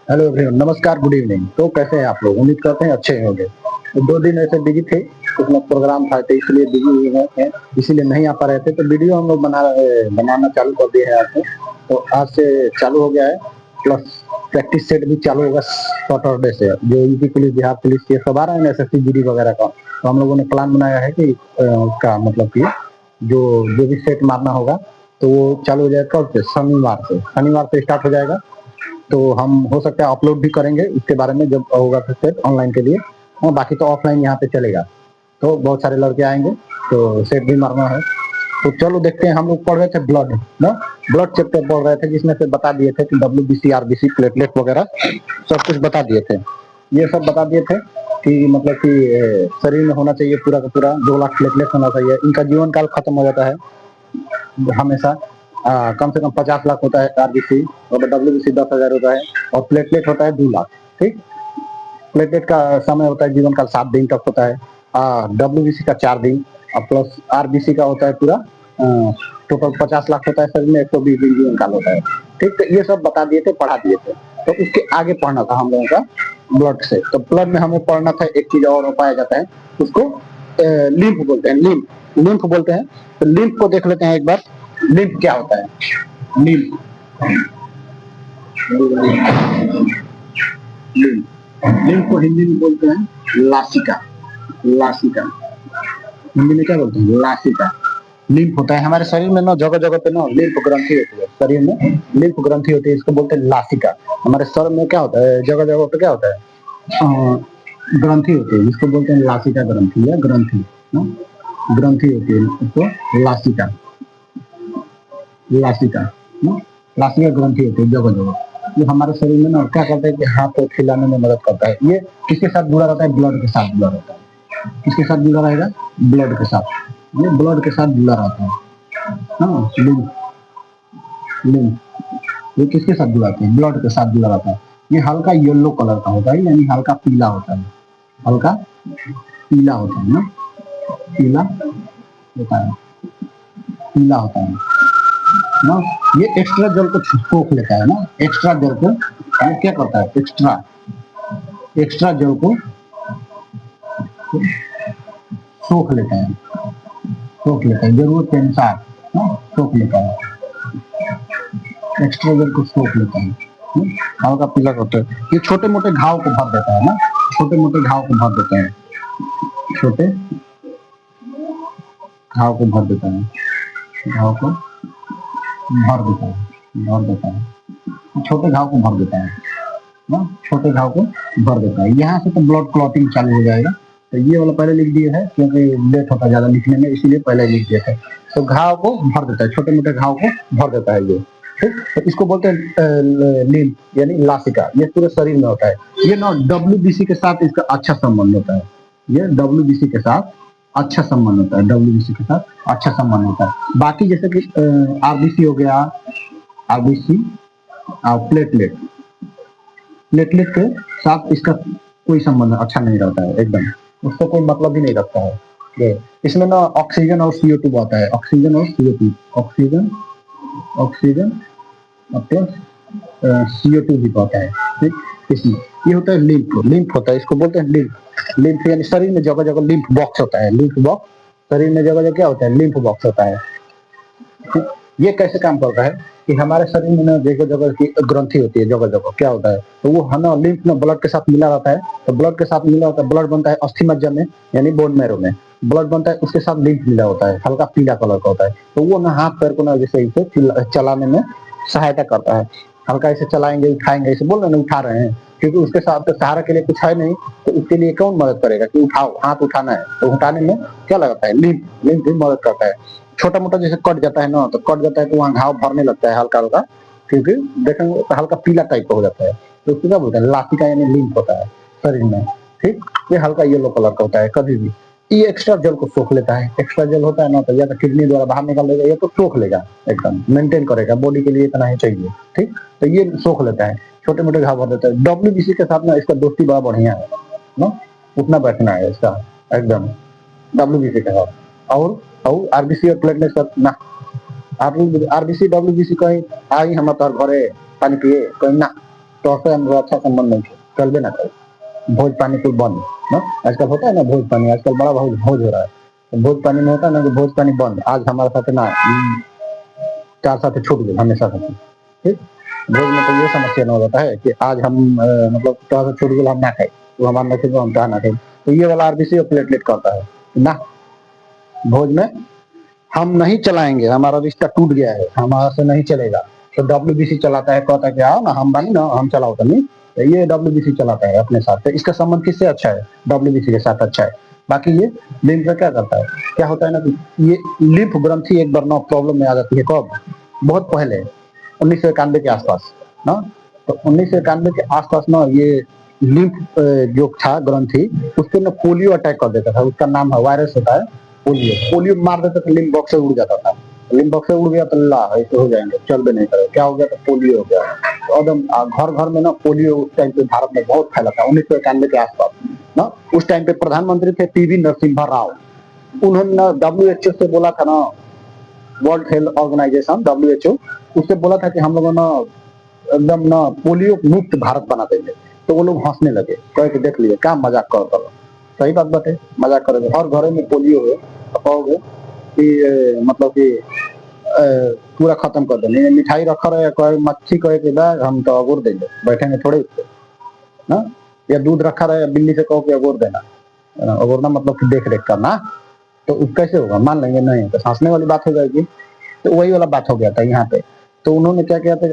Hello everyone, नमस्कार, good evening. तो कैसे हैं आप लोग? उम्मीद करते हैं अच्छे होंगे। तो 2 दिन ऐसे बिजी थे, कुछ ना प्रोग्राम था तो इसलिए बिजी हुए हैं, इसीलिए नहीं आ पा रहे थे। तो वीडियो हम लोग बनाना चालू कर दिए हैं आज से। तो आज से चालू हो गया है, प्लस प्रैक्टिस सेट भी चालू होगा सैटरडे से। जो यूपी पुलिस, बिहार पुलिस के सब आ रहे हैं ना, एसएससी जीडी वगैरह का, तो हम लोगों ने प्लान बनाया है कि उसका मतलब कि जो जो भी सेट मारना होगा तो वो चालू हो जाएगा कब से? शनिवार से स्टार्ट हो जाएगा। तो हम हो सकता है अपलोड भी करेंगे इसके बारे में जब होगा फिर सेट ऑनलाइन के लिए। और बाकी तो ऑफलाइन यहाँ पे चलेगा। तो बहुत सारे लड़के आएंगे तो सेट भी मारना है। तो चलो देखते हैं। हम लोग पढ़ रहे थे ब्लड ना, ब्लड चैप्टर पढ़ रहे थे, जिसमें से बता दिए थे कि WBC, RBC, प्लेटलेट वगैरह सब कुछ बता दिए थे। ये सब बता दिए थे कि मतलब कि शरीर में होना चाहिए पूरा का पूरा 2 लाख प्लेटलेट होना चाहिए। इनका जीवन काल खत्म हो जाता है हमेशा। कम से कम 50 लाख होता है RBC, और WBC 10,000 होता है, और प्लेटलेट होता है 2 लाख। ठीक, प्लेटलेट का समय होता है जीवन काल 7 दिन तक होता है। WBC का 4 दिन, और प्लस RBC का होता है पूरा टोटल 50 लाख होता है शरीर में, 120 दिन जीवन काल होता है। ठीक, तो ये सब बता दिए थे, पढ़ा दिए थे। तो इसके आगे पढ़ना था हम लोगों का ब्लड से। तो ब्लड में हमें पढ़ना था, एक चीज और पाया जाता है, उसको लिम्फ बोलते हैं। लिम्फ बोलते हैं। तो लिम्फ को देख लेते हैं एक बार। लिम्फ क्या होता है? लिम्फ लिम्फ लिम्फ को हिंदी में बोलते हैं लासिका। लासिका हिंदी में क्या बोलते हैं? लासिका। लिम्फ होता है हमारे शरीर में ना, जगह जगह पे ना लिम्फ ग्रंथि होती है। शरीर में लिम्फ ग्रंथि होती है, इसको बोलते हैं लासिका। हमारे सर में क्या होता है? जगह जगह पे क्या होता है? ग्रंथि होती है, जिसको बोलते हैं लासिका ग्रंथि या ग्रंथि। ग्रंथि होती है, इसको लासिका। लासिका लासिका ग्रंथि होती है जगह जगह। ये हमारे शरीर में ना क्या करता है कि हाथ को खिलाने में मदद करता है। ये किसके साथ जुड़ा रहता है? ब्लड के साथ जुड़ा रहता है। किसके साथ जुड़ा रहेगा? ब्लड के साथ। ये ब्लड के साथ जुड़ा रहता है। हाँ, लिम्फ ये किसके साथ जुड़ा रहता है? ब्लड के साथ जुड़ा रहता है। ये हल्का येलो कलर का होता है, यानी हल्का पीला होता है। हल्का पीला होता है ना, पीला होता है, पीला होता है ना। ये एक्स्ट्रा जल को सोख लेता है ना। एक्स्ट्रा जल को ये क्या करता है? एक्स्ट्रा जल को सोख लेता है, जरूरत के अनुसार सोख लेता है। एक्स्ट्रा जल को सोख लेता है, हल्का पीला होता है। ये छोटे मोटे घाव को भर देता है ना, छोटे मोटे घाव को भर देता है, छोटे घाव को भर देता है, घाव को भर देता है, छोटे घाव को भर देता है ना, छोटे घाव को भर देता है। यहाँ से तो ब्लड क्लॉटिंग चालू हो जाएगा। तो ये वाला पहले लिख दिए है, क्योंकि लेट होता है ज्यादा लिखने में, इसीलिए पहले लिख दिए थे। तो घाव को भर देता है, छोटे मोटे घाव को भर देता है ये। ठीक, तो इसको बोलते हैं लिम्फ यानी लासिका। ये पूरे शरीर में होता है। ये ना WBC के साथ इसका अच्छा संबंध होता है। ये WBC के साथ अच्छा संबंध होता है, WBC के साथ अच्छा संबंध होता है। बाकी जैसे कि RBC हो गया, RBC और प्लेटलेट के साथ इसका कोई संबंध अच्छा नहीं रहता है, एकदम उसको कोई मतलब ही नहीं रखता है। ये इसमें ना ऑक्सीजन और CO2 आता है, ऑक्सीजन और CO2, ऑक्सीजन प्लस CO2 भी आता है। ठीक, इसमें ये होता है लिम्फ होता है, इसको बोलते हैं लिम्फ यानी शरीर में जगह जगह लिम्फ बॉक्स होता है। लिम्फ बॉक्स शरीर में जगह जगह क्या होता है? लिम्फ बॉक्स होता है। ठीक, ये कैसे काम करता है कि हमारे शरीर में ना जगह जगह की ग्रंथि होती है, जगह जगह क्या होता है? तो वो है ना लिम्फ में ब्लड के साथ मिला रहता है। तो ब्लड के साथ मिला होता है, ब्लड बनता है अस्थि मज्जा में, यानी बोन मैरो में ब्लड बनता है, उसके साथ लिम्फ मिला होता है, हल्का पीला कलर का होता है। तो वो ना हाथ पैर को ना जैसे इसे चलाने में सहायता करता है। हल्का इसे चलाएंगे, उठाएंगे, इसे बोल रहे ना उठा रहे हैं, क्योंकि उसके साथ तो सहारा के लिए कुछ है नहीं। तो उसके लिए कौन मदद करेगा कि उठाओ, हाथ उठाना है, तो उठाने में क्या लगता है? लिम्फ भी मदद करता है। छोटा मोटा जैसे कट जाता है ना, तो कट जाता है तो वहाँ घाव भरने लगता है हल्का हल्का, क्योंकि देखेंगे तो हल्का पीला टाइप का हो जाता है। तो उसको क्या बोलते हैं? लासिका यानी लिम्फ होता है शरीर में। ठीक, ये हल्का येलो कलर का होता है। कभी भी ये एक्स्ट्रा जल को सोख लेता है। एक्स्ट्रा जल होता है ना, तो या तो किडनी द्वारा बाहर निकाल देगा, या तो सोख लेगा, एकदम मेंटेन करेगा, बॉडी के लिए इतना ही चाहिए। ठीक, तो ये सोख लेता है, छोटे मोटे घाव भर देता है। WBC के साथ ना इसका दोस्ती बड़ा बढ़िया है ना, उठना बैठना है इसका एकदम WBC के साथ। और RBC और प्लेटलेट साथ ना, RBC WBC कहीं आई हम तार घरे पानी पिए कहीं ना, तो उससे हम अच्छा संबंध नहीं थे, चल भी ना करे। भोज पानी कुल बंद ना, आजकल होता है ना भोज पानी, आजकल बड़ा भोज भोज हो रहा है। तो भोज पानी में होता है ना कि भोज पानी बंद, आज हमारे साथ ना चार साथ छूट गए हमेशा से, ठीक। भोज में तो ये समस्या ना हो जाता है कि आज हम मतलब चार से छूट गए हम ना खाए, तो हमारा नसीब हम चाह ना खाए, तो ये वाला आरबीसी और प्लेटलेट करता है ना, भोज में हम नहीं चलाएंगे, हमारा रिश्ता टूट गया है, हमारा से नहीं चलेगा। तो डब्ल्यूबीसी चलाता है, कहता है कि आओ ना हम बनी ना हम चलाओ, तो नहीं, तो ये डब्ल्यूबीसी चलाता है अपने साथ। तो इसका संबंध किससे अच्छा है? डब्ल्यूबीसी के साथ अच्छा है। बाकी ये लिम्फ से क्या करता है, क्या होता है ना कि ये लिम्फ ग्रंथि एक बार ना प्रॉब्लम में आ जाती है, कब? बहुत पहले 1991 के आसपास ना। तो 1991 के आसपास ना ये लिम्फ जो था ग्रंथि, उस पर ना पोलियो अटैक कर देता था, उसका नाम है वायरस होता है पोलियो। पोलियो मार देता था, लिम्फ बॉक्स से उड़ जाता था, लिम्फ बॉक्स से उड़ गया तो ला ऐसे हो जाएंगे, चल भी नहीं करे, क्या हो गया? तो पोलियो हो गया। तो एकदम घर घर में ना पोलियो उस टाइम पे भारत में बहुत फैला था 1991 के आसपास ना। उस टाइम पे प्रधानमंत्री थे पीवी नरसिम्हा राव, उन्होंने ना WHO से बोला था ना, वर्ल्ड हेल्थ ऑर्गेनाइजेशन WHO, उससे बोला था कि हम लोग ना एकदम ना पोलियो मुक्त भारत बना देंगे। तो वो लोग हंसने लगे, कहे कि देख लिए क्या मजाक कर, सही बात बात मजाक करोगे, हर घर में पोलियो है तो कहोगे कि मतलब कि पूरा खत्म कर देंगे, मिठाई रखा रहे कहे मच्छी कहे कि बैग हम तो अगोर देंगे, बैठेंगे थोड़े उससे ना। या दूध रखा रहे बिल्ली से कहो कि अगोर देना, अगोरना मतलब कि देख रेख करना, तो कैसे होगा? मान लेंगे नहीं, तो हंसने वाली बात हो जाएगी। तो वही वाला बात हो गया था यहाँ पे। तो उन्होंने क्या किया था,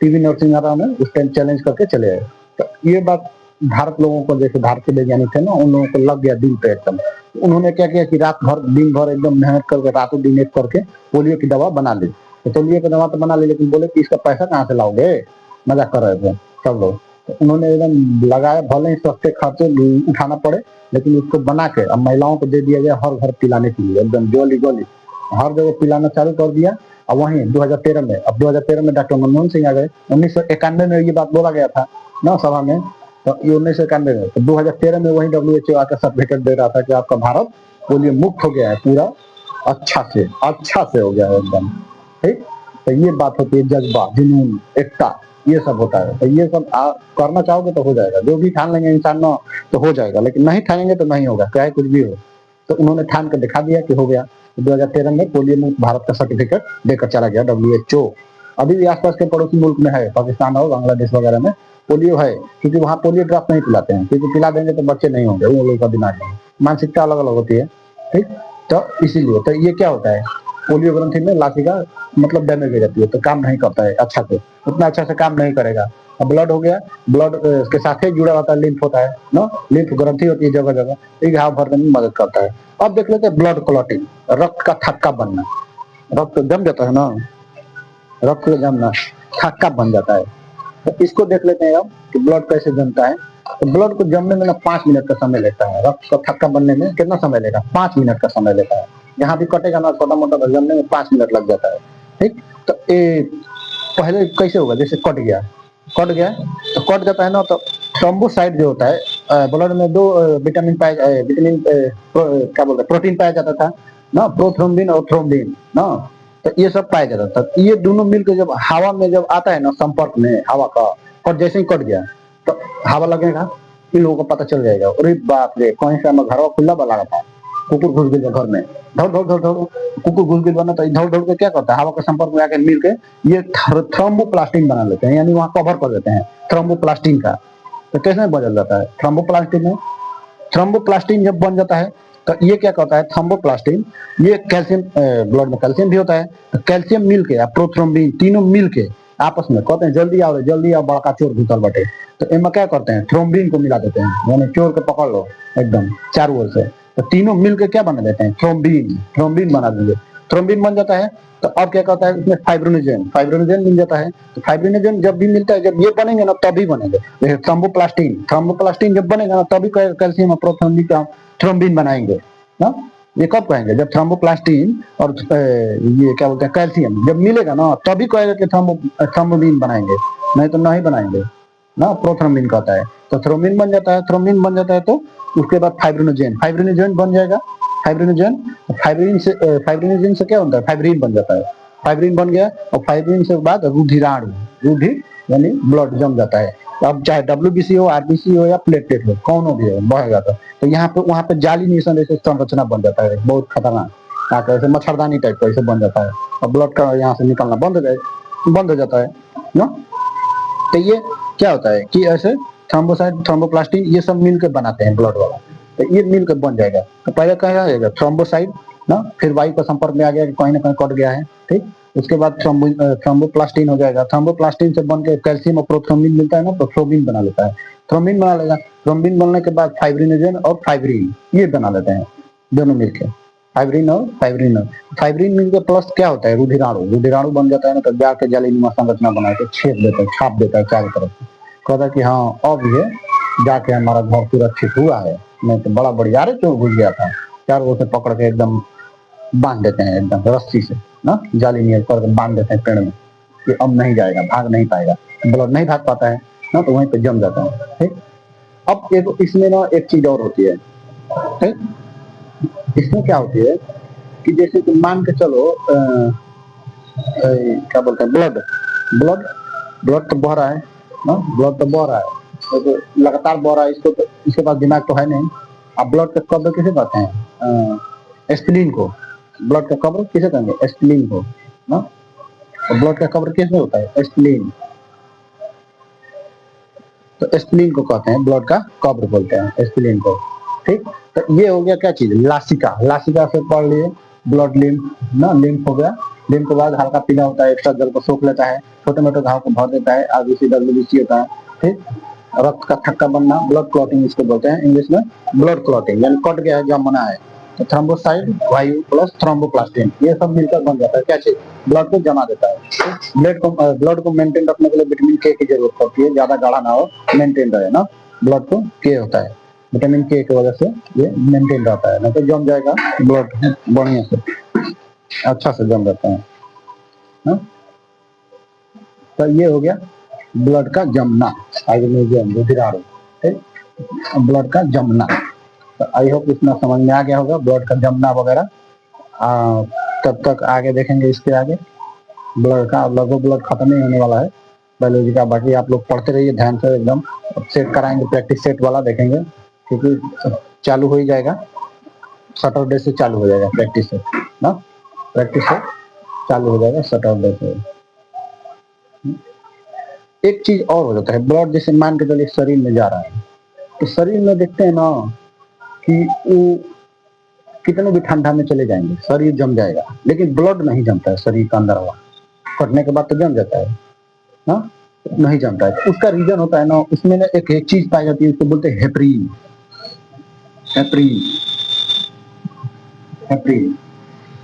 पीवी नरसिम्हा राव ने उस टाइम चैलेंज करके चले आए। तो ये बात भारत लोगों को, जैसे भारतीय वैज्ञानिक थे ना, उन लोगों को लग गया दिल पे एकदम। उन्होंने क्या किया कि रात भर दिन भर एकदम मेहनत करके, रातों दिन एक करके पोलियो की दवा बना ली। तो पोलियो की दवा तो बना ली, लेकिन बोले कि इसका पैसा कहाँ से लाओगे, मजाक कर रहे थे सब लोग। तो उन्होंने एकदम लगाया, भले ही सस्ते खर्चे उठाना पड़े, लेकिन उसको बना के अब महिलाओं को दे दिया गया हर घर पिलाने के लिए, एकदम गोली गोली हर जगह पिलाना चालू कर दिया। अब वहीं 2013 में, अब 2013 में डॉक्टर मनमोहन सिंह आ गए। 1991 में ये बात बोला गया था ना सभा में, तो ये 1991 में, तो 2013 में वही WHO आकर सर्टिफिकेट दे रहा था कि आपका भारत पोलियो मुक्त हो गया है पूरा, अच्छा से हो गया है एकदम, ठीक। तो ये बात होती है जज्बा, जुनून, एकता, ये सब होता है। तो ये सब करना चाहोगे तो हो जाएगा, जो भी ठान लेंगे इंसान ना तो हो जाएगा, लेकिन नहीं ठानेंगे तो नहीं होगा, चाहे कुछ भी हो। तो उन्होंने ठान कर दिखा दिया कि हो गया। 2013 में पोलियो मुक्त भारत का सर्टिफिकेट देकर चला गया WHO। अभी भी आसपास के पड़ोसी मुल्क में है, पाकिस्तान और बांग्लादेश वगैरह में पोलियो है, क्योंकि वहाँ पोलियो ड्रॉप नहीं पिलाते हैं, क्योंकि पिला देंगे तो बच्चे नहीं होंगे, वो लोग का दिमाग में मानसिकता अलग अलग होती है, ठीक। तो इसीलिए तो ये क्या होता है, पोलियो ग्रंथि में लासिका मतलब डैमेज हो जाती है, तो काम नहीं करता है अच्छा से, उतना अच्छा से काम नहीं करेगा। अब ब्लड हो गया, ब्लड के साथ ही जुड़ा होता है लिम्फ होता है ना, लिम्फ ग्रंथि होती है जगह जगह, एक घाव भरने में मदद करता है। अब देख लेते हैं ब्लड क्लॉटिंग, रक्त का थक्का बनना, रक्त जम जाता है ना, रक्त का जमना थक्का बन जाता है। तो इसको देख लेते हैं अब कि ब्लड कैसे जमता है। तो ब्लड को जमने में ना 5 मिनट का समय लेता है, रक्त का थक्का बनने में कितना समय लेगा? 5 मिनट का समय लेता है। यहाँ भी कटेगा ना छोटा मोटा, जमने में 5 मिनट लग जाता है, ठीक। तो पहले कैसे होगा, जैसे कट गया तो कट जाता है ना, तो थ्रोम्बोसाइट जो होता है ब्लड में, दो विटामिन क्या बोलते हैं, प्रोटीन पाया जाता था ना, प्रोथ्रोम्बिन और थ्रोम्बिन ना। तो ये सब पाया जाता था, ये दोनों मिलकर जब हवा में जब आता है ना संपर्क में हवा का, और जैसे ही कट गया तो हवा लगेगा, इन लोगों को पता चल जाएगा, अरे बाप रे कहीं से हम घर खुला बना था, कुकुर घुस गया घर में, धड़ कुकुर घुस गया ना, तो धड़ धड़ के क्या करता है, हवा के संपर्क में आकर मिल के ये थ्रोम्बोप्लास्टिन बना लेते हैं, यानी वहां कवर कर देते हैं थ्रोम्बोप्लास्टिन का। तो कैसे बदल जाता है थ्रोम्बोप्लास्टिन में, थ्रोम्बोप्लास्टिन जब बन जाता है तो ये क्या करता है, थ्रोम्बोप्लास्टिन ये कैल्शियम, ब्लड में कैल्शियम भी होता है, तो कैल्शियम मिल के प्रोथ्रोम्बिन तीनों मिल के आपस में कहते हैं जल्दी आओ बड़का चोर घुसल बटे। तो इनमें क्या करते हैं, थ्रोम्बिन को मिला देते हैं, यानी चोर को पकड़ लो एकदम चारों ओर से। तो तीनों मिलकर क्या बना देते हैं, थ्रोम्बिन बना देंगे, थ्रोम्बिन बन जाता है। तो अब क्या कहता है, इसमें फाइब्रोनोजेन मिल जाता है। तो फाइब्रोनोजेन जब भी मिलता है, जब ये बनेंगे ना तभी बनेंगे। जैसे थ्रोम्बोप्लास्टिन जब बनेगा ना तभी कैल्शियम और प्रोथ्रोम्बिन का थ्रोम्बिन बनाएंगे ना। ये कब कहेंगे, जब थ्रोम्बोप्लास्टिन और ये क्या बोलते हैं कैल्शियम जब मिलेगा ना तभी कहेगा कि थ्रोम्बोबिन बनाएंगे, नहीं तो नहीं बनाएंगे ना, प्रोथ्रोम्बिन कहता है। तो थ्रोम्बिन बन जाता है, थ्रोम्बिन बन जाता है, तो उसके बाद फाइब्रिनोजेन बन जाएगा। फाइब्रिनोजेन से क्या होता है, फाइब्रिन बन जाता है, फाइब्रिन बन गया, और फाइब्रिन से बाद रुधिराणु, यानी ब्लड जम जाता है। अब चाहे WBC हो, RBC हो या प्लेटलेट हो, कौन हो भी हो, बह जाता है। तो यहाँ पे वहाँ पे जाली निशान जैसे संरचना बन जाता है, बहुत खतरनाक, यहाँ पे ऐसे मच्छरदानी टाइप का ऐसे बन जाता है, और ब्लड का यहाँ से निकलना बंद हो जाता है ना। तो ये क्या होता है कि ऐसे थ्रोम्बोसाइट, थ्रोम्बोप्लास्टिन ये सब मिल के बनाते हैं ब्लड वाला। तो ये मिल के बन जाएगा। तो पहले क्या आएगा, थ्रोम्बोसाइट ना, फिर वायु का संपर्क में आ गया, कहीं ना कहीं कट गया है, ठीक। उसके बाद थ्रोम्बोप्लास्टिन हो जाएगा। थ्रोम्बोप्लास्टिन से बन के कैल्शियम और प्रोथ्रोम्बिन मिलता है ना, तो थ्रोम्बिन बना लेता है, थ्रोम्बिन बना लेगा। थ्रोम्बिन बनने के बाद फाइब्रिनोजन और फाइब्रिन ये बना लेते हैं दोनों मिलकर, फाइब्रिन मिलकर प्लस क्या होता है, रुधिराणु, रुधिराणु बन जाता है ना, तो जाके जालीनुमा संरचना बना के छेद देता है, छाप देता है चारों तरफ से, कहता है कि हाँ अब ये जाके हमारा घर सुरक्षित हुआ है, नहीं तो बड़ा बढ़िया चोर घुस गया था। चारों ओर से पकड़ के एकदम बांध देते हैं, एकदम रस्सी से ना, जाली नियर कर बांध देते हैं पेड़ में, कि अब नहीं जाएगा, भाग नहीं पाएगा, ब्लड नहीं भाग पाता है ना, तो वहीं पे जम जाता है, ठीक। अब एक इसमें ना एक चीज और होती है, ठीक। इसमें क्या होती है कि जैसे कि मान के चलो क्या बोलते हैं, ब्लड ब्लड ब्लड तो बह रहा है ना, ब्लड तो बह रहा है, तो लगातार बह रहा है, इसको तो, इसके पास दिमाग तो है नहीं। अब ब्लड का कब्र किसे कहते हैं, स्प्लीन को। ब्लड का कब्र किसे कहेंगे, स्प्लीन को ना। तो ब्लड का कब्र किसमें होता है, स्प्लीन, तो स्प्लीन को कहते हैं, ब्लड का कब्र बोलते हैं स्प्लीन को, ठीक। तो ये हो गया क्या चीज, लासिका, लासिका से पढ़ लिए ब्लड लिम्फ ना, लिम्फ हो गया। लिम्फ के बाद हल्का पीला होता है, एक्स्ट्रा जल को सोख लेता है, छोटे मोटे घाव को भर देता है, RBC WBC होता है, ठीक। रक्त का थक्का बनना, ब्लड क्लॉटिंग इसको बोलते हैं इंग्लिश में, ब्लड क्लॉटिंग, यानी कट गया है, जम बना है। तो थ्रोम्बोसाइट, वायु प्लस थ्रोम्बोप्लास्टिन ये सब मिलकर बन जाता है क्या चीज, ब्लड को जमा देता है। ब्लड को मेंटेन रखने के लिए विटामिन K की जरूरत पड़ती है, ज्यादा गाढ़ा ना हो, मेंटेन रहे ना, ब्लड को K होता है, विटामिन K की वजह से ये मेंटेन रहता है, नहीं तो जम जाएगा ब्लड बढ़िया से, अच्छा से जम जाता है ना? तो ये हो गया ब्लड का जमना, रुधिराणु, ब्लड का जमना। तो आई होप इतना समझ में आ गया होगा, ब्लड का जमना वगैरह। तब तक आगे देखेंगे, इसके आगे ब्लड का लगभग ब्लड खत्म ही होने वाला है बायोलॉजी का। बाकी आप लोग पढ़ते रहिए ध्यान से, एकदम सेट कराएंगे, प्रैक्टिस सेट वाला देखेंगे, क्योंकि चालू हो ही जाएगा, सैटरडे से चालू हो जाएगा प्रैक्टिस सेट ना, प्रैक्टिस सेट चालू हो जाएगा सैटरडे से। एक चीज और हो जाता है, ब्लड जैसे मान के चलिए शरीर में जा रहा है, तो शरीर में देखते हैं ना कि वो कितने भी ठंडा में चले जाएंगे शरीर जम जाएगा, लेकिन ब्लड नहीं जमता है शरीर का अंदर वाला, कटने के बाद तो जम जाता है ना, नहीं जमता है। तो उसका रीजन होता है ना, उसमें ना एक चीज पाई जाती है, उसको बोलते हैं हेपरीन। हेपरीन, हेपरीन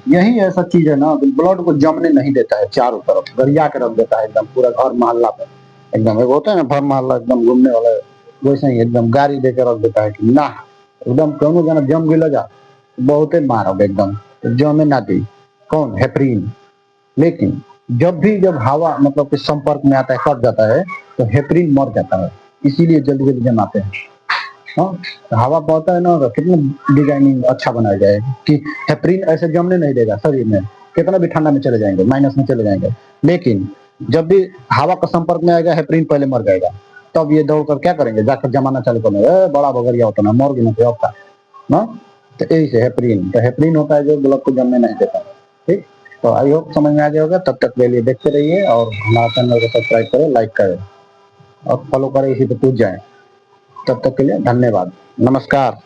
यही ऐसा चीज है ना, ब्लड को जमने नहीं देता है, चारों तरफ गरिया के रख देता है, एकदम पूरा घर मोहल्ला पे, एकदम एक होता है ना भर मोहल्ला एकदम घूमने वाला, वैसे ही एकदम गाड़ी देकर रख देता है कि ना एकदम कौन जना जम गिला जा, बहुते मारोगे एकदम, जमे ना दी, कौन, हेपरीन। लेकिन जब हवा मतलब के संपर्क में आता है, कट जाता है, तो हेपरीन मर जाता है, इसीलिए जल्दी जल्दी जमाते हैं। हाँ, हवा पहुंचता है ना, तो कितना डिजाइनिंग अच्छा बनाया जाए कि हेपरीन ऐसे जमने नहीं देगा शरीर में, कितना भी ठंडा में चले जाएंगे, माइनस में चले जाएंगे, लेकिन जब भी हवा का संपर्क में आएगा हेपरीन पहले मर जाएगा, तब ये दौड़कर क्या करेंगे, जाकर जमाना चालू करेंगे, बड़ा बगरिया होता ना, मर गया ना। तो यही से हेपरीन, तो हेपरीन होता है जो ब्लड को जमने नहीं देता, ठीक। तो आई होप समझ में आ गया होगा, तब तक के लिए देखते रहिए और हमारे चैनल को सब्सक्राइब करें, लाइक करें और फॉलो करें, इसी पे पूछ जाए। तब तक के लिए धन्यवाद, नमस्कार।